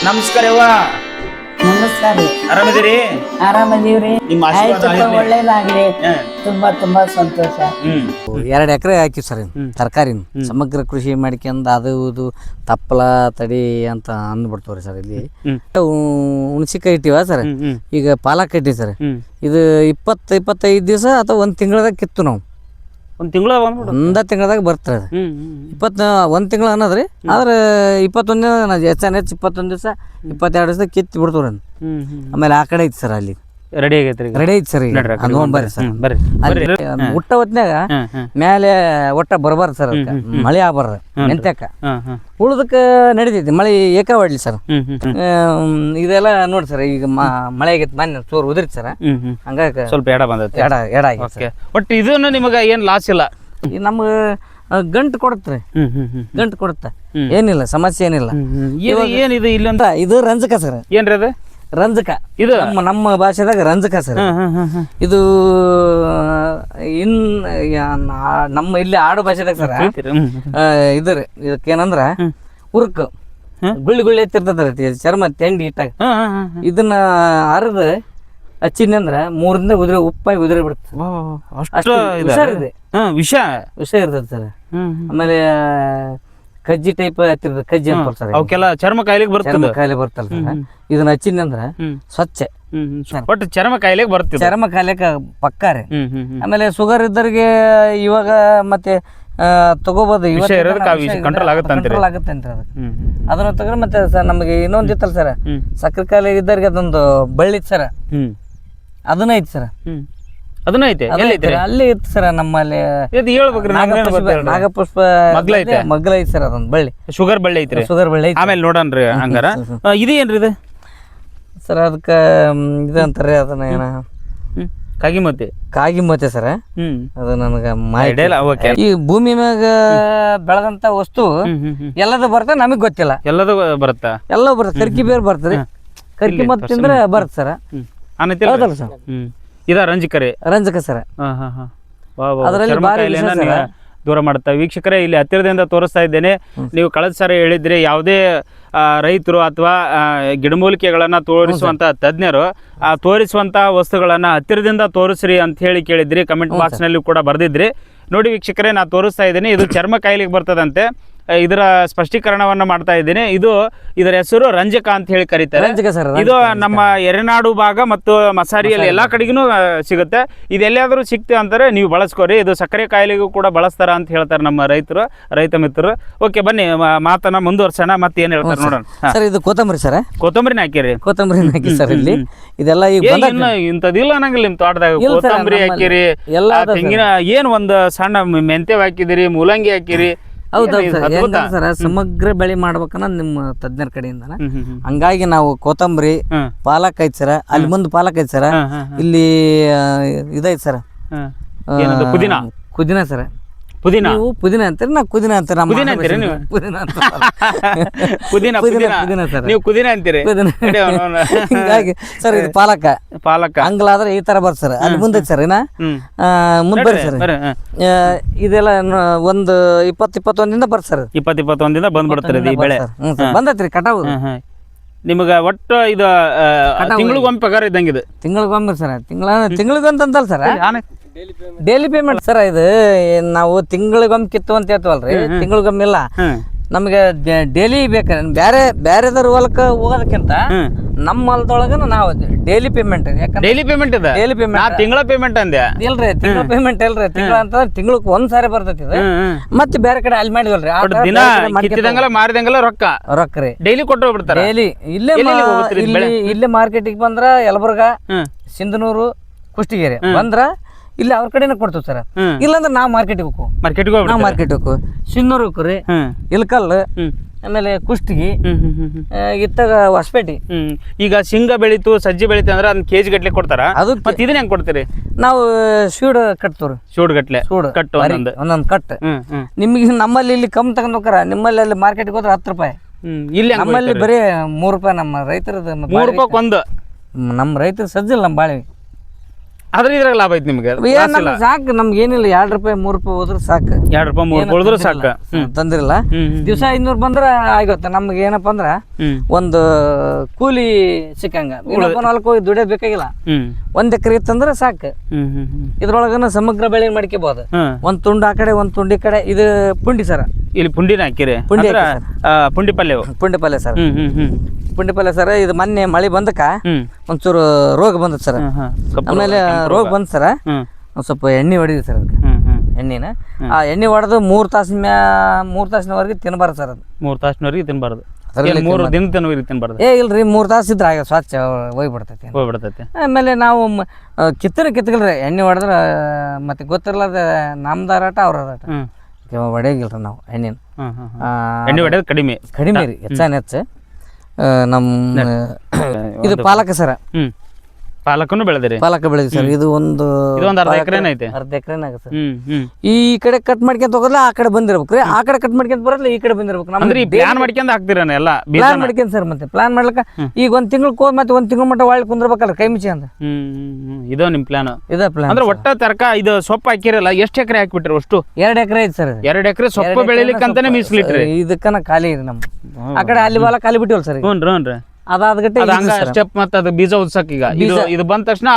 ನಮಸ್ಕಾರ ಯವ್ವ. ನಮಸ್ಕಾರ ರೀ. ಆರಾಮಿದ್ದೀರಿ? ಆರಾಮದೀವ್ರಿ. ನಿಮ್ಮ ಆಶೀರ್ವಾದ ಆಯ್ತಪ್ಪ, ಆಗ್ಲಿ. ಒಳ್ಳೇದಾಗ್ಲಿ. ತುಂಬಾ ತುಂಬಾ ಸಂತೋಷ. 2 ಎಕರೆ ಹಾಕಿ ಸರ್ ತರಕಾರಿನ ಸಮಗ್ರ ಕೃಷಿ ಮಾಡ್ಕೊಂಡ್ ಅದು ಇದು ತಪ್ಪಲ ತಡಿ ಅಂತ ಅಂದ್ಬಿಡ್ತವ್ರಿ ಸರ್. ಇಲ್ಲಿ ಹುಣಸಿಕಾಯಿ ಇಟ್ಟಿವ ಸರ್. ಈಗ ಪಾಲಕ್ ಇಟ್ಟಿವಿ ಸರ್. ಇದು 20-25 ದಿವಸ ಅಥವಾ 1 ತಿಂಗಳದಾಗ ಕಿತ್ತು ನಾವು. ಒಂದು ತಿಂಗಳ ಬಂದ್ಬಿಡು. 1 ತಿಂಗಳದಾಗ ಬರ್ತಾರೆ. 1 ತಿಂಗಳು ಅನ್ನೋದ್ರಿ. ಆದ್ರೆ 21 ದಿನ ಹೆಚ್ಚು 21 ದಿವಸ 22 ದಿವಸ ಕಿತ್ತು ಬಿಡ್ತವ್ರಿ. ಆಮೇಲೆ ಆ ಕಡೆ ಐತಿ ಸರ್, ಅಲ್ಲಿ ರೆಡಿ ಆಗೈತ್ರಿ. ರೆಡಿ ಐತಿ ಸರ್. ಈಗ ಬರ್ರಿ ಸರ್. ಬರ್ರಿ. ಹುಟ್ಟ ಹೊತ್ನ್ಯಾಗ ಮೇಲೆ ಒಟ್ಟ ಬರ್ಬಾರ್ದು ಸರ್. ಮಳೆ ಆಗ್ಬಾರ್ದು ಮೆಂತ್ಯಾಕ. ಉಳ್ದಕ್ಕೆ ನಡಿತೈತಿ, ಮಳೆ ಏಕ ಹೊಡ್ಲಿ ಸರ್. ಇದೆಲ್ಲ ನೋಡಿ ಸರ್, ಈಗ ಮಳೆ ಆಗೈತಿ, ಮನೆ ಚೂರು ಉದ್ರಿತ್ ಸರ್. ಹಂಗಾಗಿ ಸ್ವಲ್ಪ ಎಡ ಬಂದೈತಿ. ಎಡ ಆಗೈತಿ. ಒಟ್ಟು ಇದನ್ನು ನಿಮಗೆ ಏನು ಲಾಸ್ ಇಲ್ಲ. ನಮ್ಗೆ ಗಂಟು ಕೊಡುತ್ತೆ, ಗಂಟು ಕೊಡುತ್ತೆ, ಏನಿಲ್ಲ ಸಮಸ್ಯೆ ಏನಿಲ್ಲ. ಏನಿದು ಇಲ್ಲೊಂದು ಇದು ರಂಜಕ ಸರ್. ಏನ್ರಿ ಅದು? ರಂಜಕ. ಇದು ನಮ್ಮ ಭಾಷೆದಾಗ ರಂಜಕ ಸರ್. ಇದು ನಮ್ಮ ಇಲ್ಲಿ ಆಡು ಭಾಷೆದಾಗ ಸರ್ ಇದ್ರಿ ಇದಕ್ಕೇನಂದ್ರ ಉರುಕ್ ಗುಳ್ಳಿ ಗುಳ್ಳಿ ಎತ್ತಿರ್ತದ ಚರ್ಮ ತೆಂಡಿ ಇಟ್ಟಾಗ ಇದನ್ನ ಅರ್ದ ಹಚ್ಚಿನಂದ್ರ 3ರಿಂದ ಉಪ್ಪಾಗಿ ಉದುರಿ ಬಿಡುತ್ತೆ. ಅಷ್ಟು ಹುಷಾರಿದೆ. ವಿಷ ಇರ್ತದೆ ಸರ್. ಆಮೇಲೆ ಕಜ್ಜಿ ಟೈಪ್ ಹತ್ತಿರದ ಕಜ್ಜಿ ಅಂತ ಬರ್ತಾರೆ. ಅವಕ್ಕೆಲ್ಲ ಚರ್ಮ ಕಾಯಿಲೆಗೆ ಬರ್ತದೆ. ಕಾಯಿಲೆ ಬರ್ತಲ್ಲ ಸರ್. ಇದನ್ನ ಹಚ್ಚಿನಂದ್ರ ಸ್ವಚ್ಛ ಒಟ್ಟು ಚರ್ಮ ಕಾಯಿಲೆಗೆ ಬರ್ತದೆ. ಚರ್ಮ ಕಾಯಿಲೆಗೆ ಪಕ್ಕಾರೆ. ಆಮೇಲೆ ಶುಗರ್ ಇದ್ದವ್ರಿಗೆ ಇವಾಗ ಮತ್ತೆ ತಗೋಬಹುದು. ಕಂಟ್ರೋಲ್ ಆಗುತ್ತೆ ಅಂತ್ರಿ ಅದಕ್ಕೆ. ಅದನ್ನ ತಗೊಂಡ್ರೆ ಮತ್ತೆ ಸರ್ ನಮಗೆ ಇನ್ನೊಂದು ಇತ್ತಲ್ಲ ಸರ್, ಸಕ್ಕರೆ ಕಾಯಿಲೆ ಇದ್ದವ್ರಿಗೆ ಅದೊಂದು ಬಳ್ಳಿ ಸರ್, ಅದನ್ನ ಐತಿ ಸರ್. ಅದನ್ನ ಐತೆ ಅಲ್ಲಿ ಇತ್ತು ಸರ್ ನಮ್ಮಲ್ಲಿ. ನಾಗಪುಷ್ಪ ಮಗ್ಲ ಐತಿ ಸರ್, ಅದೊಂದು ಬಳ್ಳಿ, ಶುಗರ್ ಬಳ್ಳಿ ಐತ್ರಿ. ಶುಗರ್ ಬಳ್ಳಿ ಐತಿ. ಆಮೇಲೆ ನೋಡನ್ರಿ ಹಂಗಾರ. ಇದೇನ್ರಿ ಇದು ಸರ್? ಅದಕ್ಕ ಇದು ಅಂತಾರೆ, ಅದನ್ನ ಏನ ಕಾಗಿಮತೆ ಸರ್. ಅದು ನನಗ ಮಾಹಿತಿ ಇಲ್ಲ. ಈ ಭೂಮಿ ಮ್ಯಾಗ ಬೆಳೆದಂತ ವಸ್ತು ಎಲ್ಲದ ಬರ್ತ ನಮಗ್ ಗೊತ್ತಿಲ್ಲ. ಎಲ್ಲದೂ ಬರುತ್ತಾ? ಎಲ್ಲ ಬರ್ತದೆ. ಕರ್ಕಿ ಬೇರೆ ಬರ್ತದೆ. ಕರ್ಕಿ ಮತ್ ತಿಂದ್ರೆ ಬರುತ್ತೆ ಸರ್. ಹೌದಲ್ಲ ಸರ್? ಇದ ರಂಜಕರಿ ರಂಜಕ ಸರ್. ಅದರಲ್ಲಿ ದೂರ ಮಾಡುತ್ತಾ. ವೀಕ್ಷಕರೇ, ಇಲ್ಲಿ ಹತ್ತಿರದಿಂದ ತೋರಿಸ್ತಾ ಇದ್ದೇನೆ. ನೀವು ಕಳೆದ ಸಾರಿ ಹೇಳಿದ್ರೆ ಯಾವುದೇ ರೈತರು ಅಥವಾ ಗಿಡಮೂಲಿಕೆಗಳನ್ನು ತೋರಿಸುವಂಥ ತಜ್ಞರು ತೋರಿಸುವಂಥ ವಸ್ತುಗಳನ್ನು ಹತ್ತಿರದಿಂದ ತೋರಿಸ್ರಿ ಅಂತ ಹೇಳಿ ಕೇಳಿದ್ರಿ. ಕಮೆಂಟ್ ಬಾಕ್ಸ್ನಲ್ಲಿ ಕೂಡ ಬರೆದಿದ್ರಿ. ನೋಡಿ ವೀಕ್ಷಕರೇ, ನಾನು ತೋರಿಸ್ತಾ ಇದ್ದೀನಿ. ಇದು ಚರ್ಮ ಕಾಯಿಲೆಗೆ ಬರ್ತದಂತೆ. ಇದರ ಸ್ಪಷ್ಟೀಕರಣವನ್ನು ಮಾಡ್ತಾ ಇದ್ದೀನಿ. ಇದರ ಹೆಸರು ರಂಜಕ ಅಂತ ಹೇಳಿ ಕರೀತಾರೆ. ಇದು ನಮ್ಮ ಎರೆನಾಡು ಭಾಗ ಮತ್ತು ಮಸಾರಿಯಲ್ಲಿ ಎಲ್ಲಾ ಕಡೆಗೂ ಸಿಗುತ್ತೆ. ಇದೆಲ್ಲಾದ್ರೂ ಸಿಕ್ತೆ ಅಂತಾರೆ ನೀವು ಬಳಸ್ಕೋರಿ. ಇದು ಸಕ್ಕರೆ ಕಾಯಿಲೆಗೂ ಕೂಡ ಬಳಸ್ತಾರ ಅಂತ ಹೇಳ್ತಾರೆ ನಮ್ಮ ರೈತ ಮಿತ್ರರು. ಓಕೆ, ಬನ್ನಿ ಮಾತನ್ನ ಮುಂದುವರ್ಸೋಣ. ಮತ್ತೆ ಏನ್ ಹೇಳ್ತಾರೆ ನೋಡೋಣ. ಸರ್, ಇದು ಕೊತ್ತಂಬರಿ ಸರ್. ಕೊತ್ತಂಬರಿನ ಹಾಕಿರಿ? ಕೊತ್ತಂಬರಿ ಹಾಕಿ ಸರ್. ಇಲ್ಲಿ ಇದೆಲ್ಲ ಇಂಥದಿಲ್ಲ ಅನ್ನಂಗಿಲ್ಲ ನಿಮ್ ತೋಟದಾಗ. ಕೊತ್ತಂಬರಿ ಹಾಕಿರಿ, ತೆಂಗಿನ ಏನ್ ಒಂದು ಸಣ್ಣ ಮೆಂತ್ಯ ಹಾಕಿದಿರಿ, ಮೂಲಂಗಿ ಹಾಕಿರಿ. ಹೌದೌದು ಸರ್. ಸಮಗ್ರ ಬೆಳೆ ಮಾಡ್ಬೇಕನ್ನ ನಿಮ್ಮ ತಜ್ಞರ ಕಡೆಯಿಂದ. ಹಂಗಾಗಿ ನಾವು ಕೊತ್ತಂಬರಿ, ಪಾಲಕ್ ಐತಿ ಸರ, ಅಲ್ಲಿ ಮುಂದೆ ಪಾಲಕ್ ಐತಿ ಸರ, ಇಲ್ಲಿ ಇದೈತಿ ಸರ ಕುದಿನ ಸರ. ನೀವು ಪುದೀನ ಅಂತೀರಿ, ನಾ ಕುದಿನ ಅಂತೀರಿ. ಹಿಂಗಾಗಿ ಸರ್ ಇದು ಪಾಲಕ ಅಂಗ್ಲಾದ್ರೆ ಈ ತರ ಬರ್ತ ಸರ್. ಅಲ್ಲಿ ಮುಂದೆ ಸರ್ ಮುಂದೆ ಬರ್ರಿ ಸರ್. ಇದೆಲ್ಲ ಒಂದು 20-21 ದಿನ ಬರ್ತ ಸರ್. 20-21 ದಿನ ಬಂದ್ಬಿಡ್ತಾರೆ ಈ ಬೆಳೆ. ಬಂದೈತ್ರಿ ಕಟಾವು. ನಿಮಗ ಒಟ್ಟು ಇದು ತಿಂಗಳಿಗೊಮ್ಮೆ ಪಗಾರ ಇದ್ದಂಗಿದೆ? ತಿಂಗಳಿಗೊಮ್ಮೆ ಸರ್. ತಿಂಗಳಿಗೊಂತಂತಲ್ಲ ಸರ್, ಡೈಲಿ ಪೇಮೆಂಟ್ ಸರ್. ಇದು ನಾವು ತಿಂಗಳಿಗೊಮ್ಮೆ ಕಿತ್ತು ಅಂತ ಹೇಳ್ತೀವಲ್ರಿ, ತಿಂಗಳಿಗೊಮ್ಮೆ ಇಲ್ಲ. ನಮಗೆ ಡೈಲಿ ಬೇಕು. ಬೇರೆದವ್ರ ಹೊಲಕ್ಕೆ ಹೋಗೋದಕ್ಕಿಂತ ನಮ್ಮ ಹೊಲದೊಳಗ ನಾವು ಡೈಲಿ ಪೇಮೆಂಟ್. ಡೈಲಿ ಪೇಮೆಂಟ್ ಇದೆ? Daily payment. ತಿಂಗಳ ಪೇಮೆಂಟ್ ಅಂದೆ? ಇಲ್ರಿ, ತಿಂಗಳ ಪೇಮೆಂಟ್ ಇಲ್ರಿ. ತಿಂಗಳ ಅಂತ ತಿಂಗಳಿಗೆ ಒಂದ್ಸಾರಿ ಬರ್ತೈತಿ. ಮತ್ತೆ ಬೇರೆ ಕಡೆ ಅಲ್ಲಿ ಮಾಡಿವಲ್ರಿ, ಮಾರಿದಂಗೆಲ್ಲ ರೊಕ್ಕ ರೀ ಡೈಲಿ ಕೊಟ್ಟು ಹೋಗ್ಬಿಡ್ತಾರೆ. ಡೈಲಿ ಇಲ್ಲೇ ಮಾರ್ಕೆಟಿಗೆ ಬಂದ್ರ ಯಲಬುರ್ಗ, ಸಿಂಧನೂರು, ಕುಷ್ಟಗಿರಿ ಬಂದ್ರ ಇಲ್ಲಿ ಅವ್ರ ಕಡೆನ ಕೊಡ್ತೀವಿ ಸರ್. ಇಲ್ಲಾಂದ್ರೆ ನಾವು ಮಾರ್ಕೆಟಿಗೆ ಹೋಗ್ಬೇಕು. ಸಿನ್ನೂರು ಹೋಗ್ರಿ, ಇಲ್ಕಲ್, ಆಮೇಲೆ ಕುಷ್ಟಗಿ, ಇತ್ತಾಗ ಹೊಸಪೇಟೆ. ಈಗ ಶೇಂಗಾ ಬೆಳೀತು, ಸಜ್ಜಿ ಬೆಳೀತು ಅಂದ್ರೆ ಅದನ್ನ ಕೆಜಿ ಗಟ್ಲೆ ಕೊಡ್ತಾರ. ಅದು ಇದನ್ನ ಹೆಂಗ್ ಕೊಡ್ತೀರಿ? ನಾವು ಶೀಡ್ ಕಟ್ತವ್ರಿ. ಶೂಡ್ ಗಟ್ಲೆ ಕಟ್ಟು ಒಂದೊಂದು ಕಟ್. ನಿಮ್ಗೆ ನಮ್ಮಲ್ಲಿ ಇಲ್ಲಿ ಕಮ್ಮಿ ತಗೊಂಡ್ ಹೋಗ್ತಾರ. ನಿಮ್ಮಲ್ಲಿ ಅಲ್ಲಿ ಮಾರ್ಕೆಟ್ಗೆ ಹೋದ್ರೆ 10 ರೂಪಾಯಿ. ಇಲ್ಲಿ ನಮ್ಮಲ್ಲಿ ಬರೀ 3 ರೂಪಾಯಿ. ನಮ್ಮ ರೈತರದ 3 ರೂಪಾಯಿ ಒಂದು. ನಮ್ಮ ರೈತರ ಸಜ್ಜಿಲ್ಲ ನಮ್ಮ ಬಾಳಿ. ಆದ್ರೆ ಇದ್ರಾಗ ಲಾಭ ಐತಿ ನಿಮ್ಗೆ ಏನ್ ನಮ್ಗೆ ಸಾಕು ನಮ್ಗೆ ಏನಿಲ್ಲ 2 ರೂಪಾಯಿ 3 ರೂಪಾಯಿ ಹೋದ್ರೆ ಸಾಕು. 2 ರೂಪಾಯಿ 3 ರೂಪಾಯಿ ಉಳಿದ್ರು ಸಾಕು. ತಂದಿರಲ್ಲ. ದಿವಸ 500 ಬಂದ್ರ ಆಗುತ್ತೆ ನಮ್ಗೆ. ಏನಪ್ಪಾ ಅಂದ್ರ ಒಂದು ಕೂಲಿ ಸಿಕ್ಕಂಗ ಇನ್ನೊಬ್ಬ 4 ಹೋಗಿ ದುಡಿಯೋದ್ ಬೇಕಾಗಿಲ್ಲ. 1 ಎಕರೆ ಇತ್ತಂದ್ರ ಸಾಕು. ಇದ್ರೊಳಗನ ಸಮಗ್ರ ಬೆಳೆ ಮಾಡ್ಕೋಬಹುದು. ಒಂದ್ ತುಂಡು ಆ ಕಡೆ ಒಂದ್ ತುಂಡಿ ಕಡೆ. ಇದು ಪುಂಡಿ ಸರ, ಇಲ್ಲಿ ಪುಂಡಿನ ಹಾಕಿರಿ. ಪುಂಡಿ ಪುಂಡಿ ಪಲ್ಯ ಪುಂಡಿ ಪಲ್ಯ ಸರ್. ಪುಂಡಿ ಪಲ್ಯ ಸರ್. ಇದು ಮೊನ್ನೆ ಮಳೆ ಬಂದಕ್ಕ ಒಂಚೂರು ರೋಗ ಬಂದದ ಸರ್. ಆಮೇಲೆ ರೋಗ ಬಂದ್ ಸರ ಒಂದ್ ಸ್ವಲ್ಪ ಎಣ್ಣೆ ಹೊಡಿದ್ವಿ ಸರ್ ಅದಕ್ಕೆ. ಎಣ್ಣಿನ ಆ ಎಣ್ಣೆ ಹೊಡೆದು 3 ತಾಸಿನವರೆಗೆ ತಿನ್ಬಾರ್ದು ಸರ್ ಅದು. 3 ತಾಸಿನವರೆಗೆ ತಿನ್ಬಾರ್ದು. 3 ದಿನದವರೆಗೆ ತಿನ್ಬಾರ್ದು. ಇಲ್ರಿ 3 ತಾಸು ಇದ್ರೆ ಆಗ ಸ್ವಚ್ಛ ಹೋಗ್ಬಿಡ್ತೈತಿ. ಆಮೇಲೆ ನಾವು ಕಿತ್ತಲ್ರಿ ಎಣ್ಣೆ ಹೊಡೆದ್ರ ಮತ್ತೆ ಗೊತ್ತಿರ್ಲಾದ ನಮ್ದಾರಾಟ ಅವ್ರದಾಟ ಹೊಡೆಯಂಗಿಲ್ರಿ ನಾವು ಎಣ್ಣೆನ. ಎಣ್ಣೆ ಹೊಡೆಯೋದು ಕಡಿಮೆ ರೀ, ಹೆಚ್ಚು. ನಮ್ಮ ಇದು ಪಾಲಕ ಸರ. ಪಾಲಕನು ಬೆಳೆದಿರಿ? ಪಾಲಕ ಬೆಳೆದಿ ಸರ್. ಇದು ಒಂದು ಅರ್ಧ ಎಕರೆನ ಐತೆ. ಅರ್ಧ ಎಕರೆನ ಆಗುತ್ತೆ ಸರ್. ಈ ಕಡೆ ಕಟ್ ಮಾಡ್ಕೊಂತ ಹೋಗೋದ್ಲ ಆ ಕಡೆ ಬಂದಿರ್ಬೇಕ್ರಿ, ಆ ಕಡೆ ಕಟ್ ಮಾಡ್ಕೊಂತ ಬರೋದ್ಲ ಈ ಕಡೆ ಬಂದಿರ್ಬೇಕು. ಅಂದ್ರೆ ಪ್ಲಾನ್ ಮಾಡ್ಕೊಂಡ್ ಹಾಕ್ತಿರ ಎಲ್ಲ? ಪ್ಲಾನ್ ಮಾಡ್ಕೊಂಡ್ ಸರ್. ಮತ್ತೆ ಪ್ಲಾನ್ ಮಾಡ್ಲಕ್ಕ ಈಗ 1 ತಿಂಗಳು ಮತ್ತೆ 1 ತಿಂಗಳು ಮಟ್ಟ ಒಳ್ಳೆ ಕುಂದ್ರಬೇಕಲ್ಲ ಕೈ ಮುಚ್ಚಿ ಅಂತ. ಇದು ನಿಮ್ ಪ್ಲಾನ್? ಇದ ಪ್ಲಾನ್. ಅಂದ್ರೆ ಒಟ್ಟ ಇದು ಸೊಪ್ಪು ಹಾಕಿರಲ್ಲ, ಎಷ್ಟು ಎಕರೆ ಹಾಕ್ಬಿಟ್ರಿ ಅಷ್ಟು? 2 ಎಕರೆ ಐತಿ ಸರ್. 2 ಎಕರೆ ಸೊಪ್ಪು ಬೆಳಿಲಿಕ್ಕೆ ಅಂತಾನೆ ಮೀಸಲಿಟ್ರಿ? ಇದಕ್ಕನ ಖಾಲಿ ಇದೆ ನಮ್. ಆ ಕಡೆ ಅಲ್ಲಿ ಬಾಲ ಖಾಲಿ ಬಿಟ್ಟಿವಲ್ಲ ಸರ್. ಹ್ಞೂ. ಅದಾದ ಗಟ್ಟೆ ಸ್ಟೆಪ್ ಮತ್ತೆ ಅದು ಬೀಜ ಉತ್ಸಕ್ ಈಗ ಇದು ಬಂದ ತಕ್ಷಣ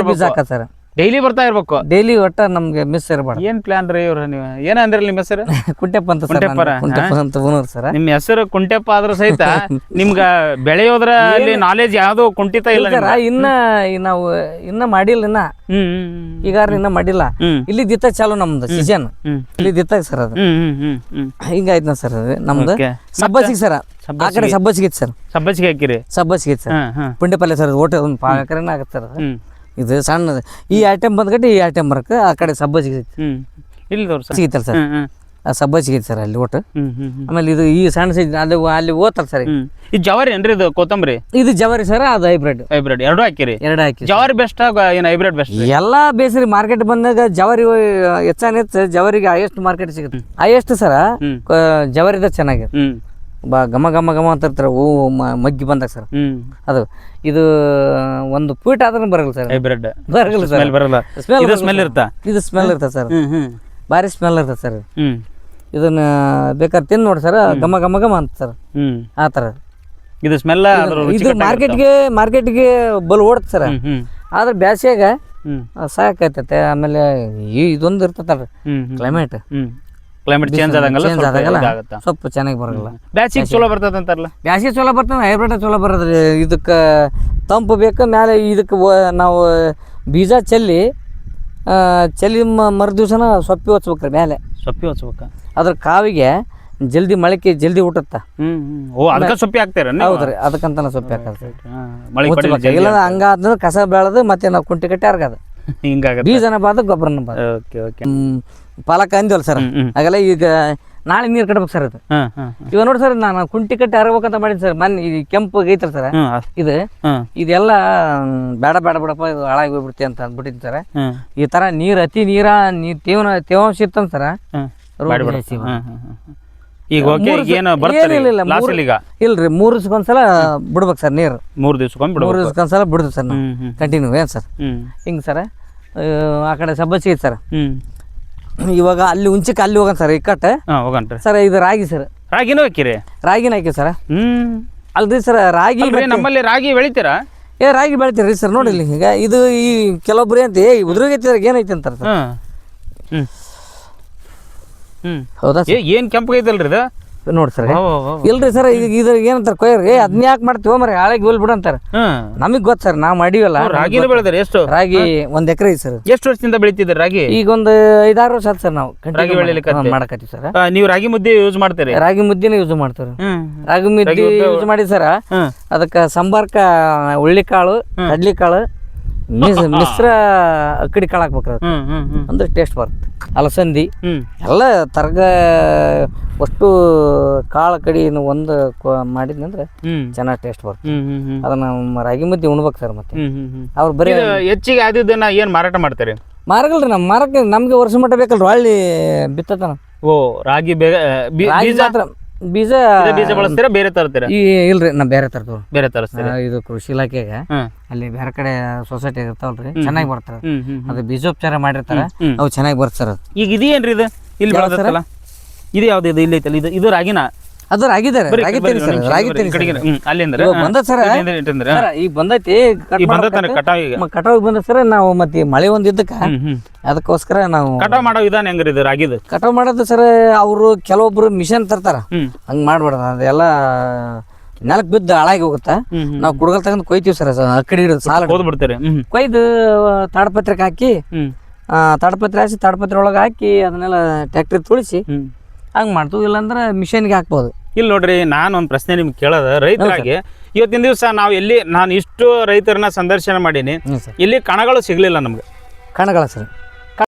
ಬೀಜ ಹಾಕ ಸರ್. ಡೈಲಿ ಬರ್ತಾ ಇರ್ಬೇಕು? ಡೈಲಿ ಒಟ್ಟ ನಮ್ಗೆ ಮಿಸ್ ಇರಬಾರ್ದು. ಏನ್ ಪ್ಲಾನ್ ರೀ ಇವ್ರ? ನೀವು ಏನಂದ್ರಲ್ಲ ನಿಮ್ಮ ಹೆಸರು? ಕುಂಟೆಪ್ಪ ಅಂತ ಸರ್. ನಿಮ್ಮ ಹೆಸರು ಕುಂಟೆಪ್ಪ ಆದ್ರೂ ಸಹಿತ ನಿಮ್ಗ ಬೆಳೆಯೋದ್ರ ನಾಲೆಜ್ ಯಾವ್ದು ಕುಂಠಿತ ಇಲ್ಲ ಸರ್. ಇನ್ನ ಮಾಡಿಲ್ಲ. ಈಗ ಇನ್ನ ಮಾಡಿಲ್ಲ. ಇಲ್ಲಿ ದಿತ್ತ ಚಾಲು ನಮ್ದು ಸೀಸನ್. ಇಲ್ಲಿ ದಿತ್ತ ಸರ್ ಅದು ಹಿಂಗಾಯ್ತು ಸರ್. ಅದು ನಮ್ದು ಸಬ್ಬಸಿಗೆ ಸರ್. ಆ ಕಡೆ ಸಬ್ಬಸಿಗೆ ಸರ್. ಸಬ್ಬಸಿಗೆ ಹಾಕಿರಿ? ಸಬ್ಬಸಿಗೆ ಸರ್. ಪುಂಡಿ ಪಲ್ಯ ಸರ್. ಓಟ ಒಂದು 5 ಎಕರೆನ ಆಗತ್ತೆ ಸರ್. ಇದು ಸಣ್ಣದು. ಈ ಐಟಮ್ ಬಂದ್ಗಟ್ಟೆ ಈ ಐಟಮ್ ಬರಕ್ಕೆ ಆ ಕಡೆ ಸಬ್ಬಸಿಗೆ ಇಲ್ಲಿ ಸಿಗಿತ್ತಲ್ಲ ಸರ್. ಆ ಸಬ್ಬ ಸಿಗೈತೆ ಸರ್ ಅಲ್ಲಿ ಒಟ್ಟು. ಆಮೇಲೆ ಇದು ಈ ಸಣ್ಣ ಸೈಜ್ ಅಲ್ಲಿ ಓದ್ತಲ್ಲ ಸರ್. ಇದು ಜವಾರಿ ಏನ್ರಿ? ಇದು ಕೊತ್ತಂಬರಿ? ಇದು ಜವಾರಿ ಸರ್. ಅದು ಹೈಬ್ರಿಡ್. ಎರಡು ಹಾಕಿರಿ? 2 ಹಾಕಿ. ಜವಾರಿ ಬೆಸ್ಟ್ ಏನು ಹೈಬ್ರಿಡ್ ಬೆಸ್ಟ್? ಎಲ್ಲಾ ಬೇಸ್ರಿ ಮಾರ್ಕೆಟ್ ಬಂದಾಗ ಜವಾರಿ ಹೆಚ್ಚು ಜವಾರಿಗೆ ಹೈಯೆಸ್ಟ್ ಮಾರ್ಕೆಟ್ ಸಿಗುತ್ತೆ. ಹೈಯೆಸ್ಟ್ ಸರ ಜವಾರಿದ ಚೆನ್ನಾಗಿದೆ. ಘಮ ಘಮ ಘಮ ಅಂತ ಇರ್ತಾರೆ ಹೂ ಮಗ್ಗಿ ಬಂದಾಗ ಸರ್. ಅದು ಇದು ಒಂದು ಫೀಟ್ ಆದ್ರೂ ಬರಲ್ಲ ಸರ್. ಹೈಬ್ರಿಡ್ ಬರಲ್ಲ ಸರ್. ಬರಲ್ಲ. ಸ್ಮೆಲ್ ಇರ್ತಾ? ಇದು ಸ್ಮೆಲ್ ಇರ್ತದೆ ಸರ್. ಭಾರಿ ಸ್ಮೆಲ್ ಇರ್ತದೆ ಸರ್. ಇದನ್ನ ಬೇಕಾದ್ರೆ ತಿಂದು ನೋಡಿ ಸರ್. ಘಮ ಘಮ ಘಮ ಅಂತ ಸರ್. ಆ ಥರ ಇದು ಸ್ಮೆಲ್. ಇದು ಮಾರ್ಕೆಟ್ಗೆ ಬಲ್ ಓಡುತ್ತೆ ಸರ್. ಆದ್ರೆ ಬ್ಯಾಸ್ಯಾಗ ಸಾಕಾಯ್ತತೆ. ಆಮೇಲೆ ಇದೊಂದು ಇರ್ತದಲ್ರಿ ಕ್ಲೈಮೇಟ್ ಚೇಂಜ್ ಆದಂಗಲ್ಲ ಸ್ವಲ್ಪ ಚೆನ್ನಾಗಿ ಬರಲ್ಲ. ಬ್ಯಾಸಿಗೆ ಚಲೋ ಬರ್ತದ ಅಂತಾರಲ್ಲ? ಬ್ಯಾಸಿಗೆ ಚಲೋ ಬರ್ತದೆ. ಹೈಬ್ರಿಡ್ ಚಲೋ ಬರೋದ್ರಿ. ಇದಕ್ಕೆ ತಂಪು ಬೇಕು. ಮೇಲೆ ಇದಕ್ಕೆ ನಾವು ಬೀಜ ಚೆಲ್ಲಿ ಮರು ದಿವ್ಸನ ಸೊಪ್ಪಿ ಹೊಚ್ಬೇಕ್ರಿ. ಮೇಲೆ ಸೊಪ್ಪಿ ಹೊಚ್ಬೇಕ. ಅದ್ರ ಕಾವಿಗೆ ಜಲ್ದಿ ಮೊಳಕೆ ಜಲ್ದಿ ಹುಟ್ಟುತ್ತ. ಅದಕ್ಕೆ ಸೊಪ್ಪಿ ಹಾಕ್ತಾರ? ಹೌದ್ರಿ, ಅದಕ್ಕಂತಾನೆ ಸೊಪ್ಪಿ ಹಾಕಲ್ರಿ. ಇಲ್ಲ ಹಂಗಾದ್ರೆ ಕಸ ಬೆಳೆದು ಮತ್ತೆ ನಾವು ಕುಂಟಿ ಕಟ್ಟಿ ಅರ್ಗದ ಹಿಂಗಾಗ ಬೀಜನ ಬಾದ ಗೊಬ್ಬರನ ಬಾದ. ಪಾಲಕ ಅಂದಿವಲ್ಲ ಸರ್. ಹಾಗೆಲ್ಲ ಈಗ ನಾಳೆ ನೀರು ಕಟ್ಬೇಕು ಸರ್. ಅದು ಇವಾಗ ನೋಡಿ ಸರ್, ನಾನು ಕುಂಟಿ ಕಟ್ಟಿ ಅರಬೇಕಂತ ಮಾಡಿದ್ ಸರ್. ಮೊನ್ನೆ ಈ ಕೆಂಪು ಐತಲ್ಲ ಸರ್, ಇದೆಲ್ಲ ಬೇಡ ಬಿಡಪ್ಪ ಇದು ಹಾಳಾಗಿ ಹೋಗ್ಬಿಡ್ತಿ ಅಂತ ಅಂದ್ಬಿಟ್ಟಿದ್ ಸರ್. ಈ ತರ ಅತಿ ತೇವಾಂಶ ಇತ್ತಂತ ಸರ್. ಇಲ್ರಿ 3 ದಿವ್ಸಕ್ಕೊಂದ್ಸಲ ಬಿಡ್ಬೇಕು ಸರ್ ನೀರು. 3 ದಿವ್ಸಕ್ಕೊಂದ್ಸಲ ಬಿಡುದು ಸರ್ ನಾವು ಕಂಟಿನ್ಯೂ. ಏನ್ ಸರ್ ಹಿಂಗ್ ಸರ್. ಆ ಕಡೆ ಸಬ್ಬಸಿಗೆ ಸರ್. ಇವಾಗ ಅಲ್ಲಿ ಉಂಚಕ್ಕೆ ಅಲ್ಲಿ ಹೋಗೋಣ ಸರ್. ಇಕ್ಕಟ್ಟೆ ಸರ್. ಇದು ರಾಗಿ ಸರ್. ರಾಗಿನೂ ಹಾಕಿರಿ? ರಾಗಿನ ಹಾಕಿ ಸರ್. ಅಲ್ರಿ ಸರ್, ರಾಗಿ ನಮ್ಮಲ್ಲಿ ರಾಗಿ ಬೆಳಿತೀರಾ? ರಾಗಿ ಬೆಳಿತೀರಿ ಸರ್. ನೋಡಿ ಇಲ್ಲಿ ಈಗ ಇದು ಈ ಕೆಲವೊಬ್ರು ಅಂತ ಉದುರುಗೈತಿ ಏನೈತಿ ಅಂತಾರ ಸರ್. ಹೌದಾ? ಏನ್ ಕೆಂಪು ಐತಲ್ರಿ ಇದು? ನೋಡಿ ಸರ್. ಇಲ್ರಿ ಸರ್, ಈಗ ಇದ್ರ ಏನಂತಾರ ಕೊಯ್ರಿ ಅದನ್ನ ಯಾಕೆ ಮಾಡ್ತೀವ ಮರ ಹಾಳಾಗಿ ಹೋಲ್ ಬಿಡ ಅಂತಾರ. ನಮಗ್ ಗೊತ್ತ ಸರ್, ನಾವ್ ಮಾಡಿವಲ್ಲ. ರಾಗಿನ ಬೆಳೆದಾರೆ? ಎಷ್ಟು ರಾಗಿ? 1 ಎಕರೆ ಐತಿ ಸರ್. ಎಷ್ಟು ವರ್ಷದಿಂದ ಬೆಳಿತಿದ್ರಿ ರಾಗಿ? ಈಗ ಒಂದು 5-6 ವರ್ಷ ಆಯ್ತು ಸರ್ ನಾವು ರಾಗಿ ಬೆಳಿಲಿಕ್ಕೆ ಮಾಡಕತ್ತೀವಿ ಸರ್. ನೀವು ರಾಗಿ ಮುದ್ದೆ ಯೂಸ್ ಮಾಡ್ತೀರಿ? ರಾಗಿ ಮುದ್ದೆನ ಯೂಸ್ ಮಾಡ್ತೀವಿ. ರಾಗಿ ಮುದ್ದೆ ಯೂಸ್ ಮಾಡಿ ಸರ್. ಅದಕ್ಕ ಸಂಬಾರ್ಕ ಹುಳ್ಳಿಕಾಳು, ಕಡ್ಲಿಕಾಳು, ಮಿಶ್ರ ಅಕ್ಕಡಿ ಕಾಳು ಹಾಕ್ಬೇಕ್ರ. ಅಂದ್ರೆ ಟೇಸ್ಟ್ ಬರುತ್ತೆ. ಅಲಸಂದಿ ಎಲ್ಲ ತರಗ ಅಷ್ಟು ಕಾಳು ಕಡಿ ಒಂದು ಮಾಡಿದ್ನಂದ್ರೆ ಚೆನ್ನಾಗಿ ಟೇಸ್ಟ್ ಬರುತ್ತೆ. ಅದನ್ನ ರಾಗಿ ಮುದ್ದೆ ಉಣ್ಬೇಕು ಸರ್. ಮತ್ತೆ ಅವ್ರು ಬರೀ ಹೆಚ್ಚಿಗೆ ಆದಿದ್ದನ್ನ ಏನ್ ಮಾರಾಟ ಮಾಡ್ತಾರೆ? ಮಾರಗಲ್ರಿ. ನಮ್ ಮಾರಕ್ಕೆ ನಮ್ಗೆ ವರ್ಷ ಮಟ್ಟ ಬೇಕಲ್ರಿ. ಹಳ್ಳಿ ಬಿತ್ತತನ. ರಾಗಿ ಬೀಜ ಬೀಜ ಬಳಸ್ತೀರಾ ಬೇರೆ ತರ್ತೀರಾ? ಇಲ್ರಿ ನಾ ಬೇರೆ ತರ್ತೇವೆ. ಬೇರೆ ತರಿಸ್ತೀರಾ? ಇದು ಕೃಷಿ ಇಲಾಖೆಗೆ ಅಲ್ಲಿ ಬೇರೆ ಕಡೆ ಸೊಸೈಟಿ ಇರ್ತಾವಲ್ರಿ, ಚೆನ್ನಾಗಿ ಬರ್ತಾರ. ಅದು ಬೀಜೋಪಚಾರ ಮಾಡಿರ್ತಾರ, ಅವು ಚೆನ್ನಾಗಿ ಬರ್ತಾರ. ಈಗ ಇದೇನ್ರಿ ಇದು ಇಲ್ಲಿ ಬೆಳೆದತ್ತಲ್ಲ, ಇದು ಯಾವ್ದು ಇದು ಇಲ್ಲಿ ಐತಲ್ಲ, ಇದು ರಾಗಿನ? ಅದು ರಾಗಿ ಸರ್, ರಾಗಿ ತೇನಿ ಸರ್. ಅಲ್ಲಿಂದ್ರ ಬಂದ ಸರ್, ಈಗ ಬಂದೈತಿ ಕಟಾವಿಗೆ ಬಂದ ಸರ್. ನಾವು ಮತ್ತೆ ಮಳೆ ಒಂದ್ ಇದ್ದಕ್ಕ ಅದಕ್ಕೋಸ್ಕರ ನಾವು ಕಟಾವ್ ಮಾಡೋ ವಿಧಾನ ಹೆಂಗ್ರಿ ಇದು ರಾಗಿದು? ಕಟಾವ್ ಮಾಡೋದು ಸರ್, ಅವರು ಕೆಲವೊಬ್ರು ಮಿಷನ್ ತರ್ತಾರ, ಹಂಗ್ ಮಾಡ್ಬಾರ್ದ. ಅದೆಲ್ಲ ನೆಲಕ್ ಬಿದ್ದು ಹಾಳಾಗಿ ಹೋಗುತ್ತಾ. ನಾವು ಕುಡ್ಗಲ್ ತಗೊಂಡ್ ಕೊಯ್ತೀವಿ ಸರ್, ಅಕ್ಕಡಿ ಸಾಲ ಬಿಡ್ತಾರೆ. ಕೊಯ್ದು ತಾಡಪತ್ರೆಗೆ ಹಾಕಿ, ತಾಡಪತ್ರೆ ಹಾಕಿ ತಾಡಪತ್ರೆ ಒಳಗೆ ಹಾಕಿ ಅದನ್ನೆಲ್ಲ ಟ್ಯಾಕ್ಟ್ರಿ ತುಳಿಸಿ ಹಂಗ್ ಮಾಡ್ತೀವಿ. ಇಲ್ಲಾಂದ್ರೆ ಮಿಷನ್ಗೆ ಹಾಕ್ಬೋದು. ಇಲ್ಲಿ ನೋಡ್ರಿ, ನಾನು ಒಂದು ಪ್ರಶ್ನೆ ನಿಮ್ಗೆ ಕೇಳೋದ ರೈತರಾಗಿ, ಇವತ್ತಿನ ದಿವಸ ನಾನು ಇಷ್ಟು ರೈತರನ್ನ ಸಂದರ್ಶನ ಮಾಡೀನಿ, ಇಲ್ಲಿ ಕಣಗಳು ಸಿಗ್ಲಿಲ್ಲ ನಮ್ಗೆ. ಕಣಗಳ ಸರ್